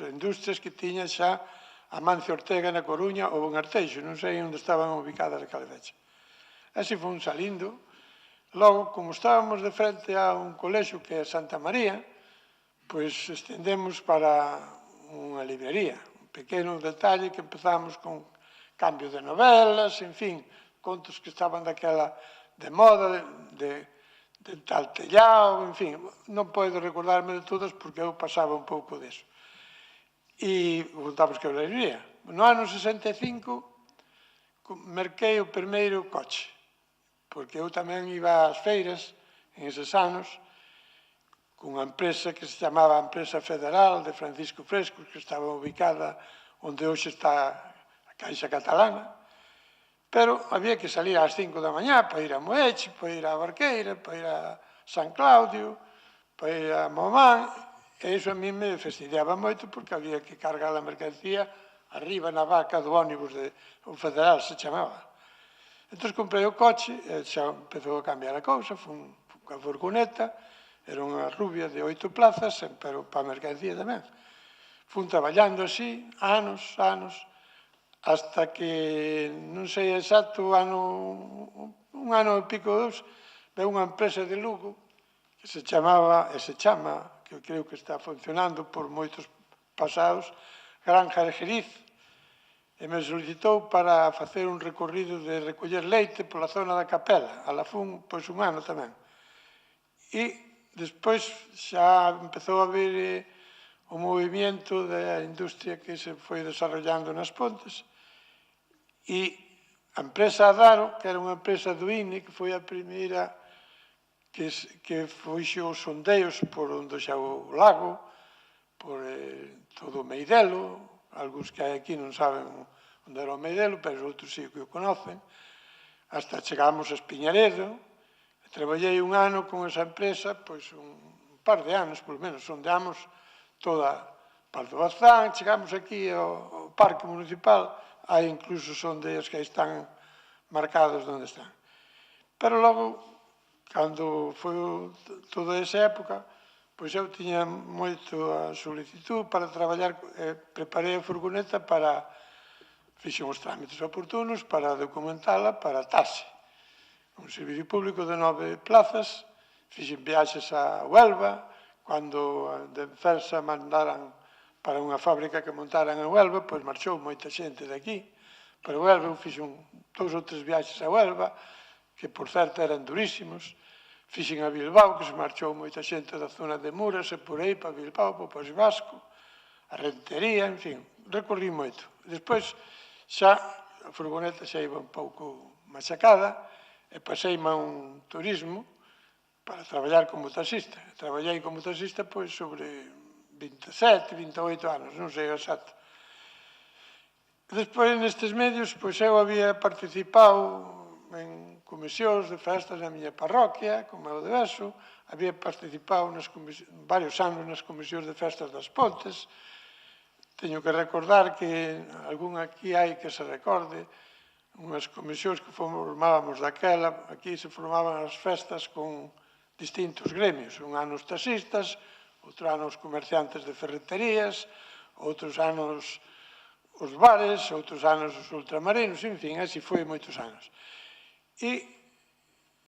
industrias que tiña xa Amancio Ortega na Coruña ou en Arteixo, non sei onde estaban ubicadas aquela fecha. Así fomos salindo. Logo, como estábamos de frente a un colexio que é Santa María, pois estendemos para unha librería, un pequeno detalle que empezamos con cambio de novelas, en fin, contos que estaban daquela de moda, de tal tellao, en fin, non podo recordarme de todas porque eu pasaba un pouco deso. E contamos que eu librería. No ano 65 merquei o primeiro coche, porque eu tamén iba ás feiras en eses anos cunha empresa que se chamaba Empresa Federal de Francisco Frescos, que estaba ubicada onde hoxe está a Caixa Catalana, pero había que salir ás 5 da mañá para ir a Moeche, para ir a Barqueira, para ir a San Claudio, para ir a Momán, e iso a mí me fastidiaba moito porque había que cargar a mercancía arriba na vaca do ónibus o Federal se chamaba. Entón comprei o coche, e xa empezou a cambiar a cousa, fun coa furgoneta, era unha rubia de 8 plazas, pero para a mercancía tamén. Fun traballando así, anos, hasta que, non sei exacto, un ano e pico dos, veu unha empresa de Lugo que se chamaba, e se chama, que eu creo que está funcionando por moitos pasados, Granja de Jeriz, e me solicitou para facer un recorrido de recoller leite pola zona da Capela. Alá fun, pois, un ano tamén. E despois xa empezou a haber o movimento da industria que se foi desarrollando nas Pontes e a empresa Adaro, que era unha empresa do INE, que foi a primeira que fixo os sondeos por onde xa o lago, por todo o Meidelo, algúns que hai aquí non saben onde era o Meidelo, pero outros sí que o conocen, hasta chegamos a Espiñaredo. Traballei un ano con esa empresa, pois un par de anos, polo menos, sondeamos toda Pardo Bazán, chegamos aquí ao Parque Municipal, hai incluso sondeos que están marcados onde están. Pero logo, cando foi toda esa época, pois eu tiña moito a solicitud para traballar, preparei a furgoneta para, fixen os trámites oportunos para documentala para a TASE, un servicio público de 9 plazas, fixen viaxes a Huelva, cando de Enfersa mandaran para unha fábrica que montaran en Huelva, pois marchou moita xente de aquí, pero Huelva eu fixen 2 ou 3 viaxes a Huelva, que por certo eran durísimos, fixen a Bilbao, que se marchou moita xente da zona de Muras, e por aí para Bilbao, para o País Vasco, a Rentería, en fin, recorri moito. Despois, xa, a furgoneta xa iba un pouco machacada, e paseime a un turismo para traballar como taxista. Traballei como taxista, pois, sobre 27, 28 anos, non sei o exacto. Despois, nestes medios, pois, eu había participado en comisións de festas na miña parroquia, como é o de Beso, había participado varios anos nas comisións de festas das Pontes. Teño que recordar que algún aquí hai que se recorde, unhas comisións que formábamos daquela, aquí se formaban as festas con distintos gremios, un ano os taxistas, outro ano os comerciantes de ferreterías, outros anos os bares, outros anos os ultramarinos, en fin, así foi moitos anos. E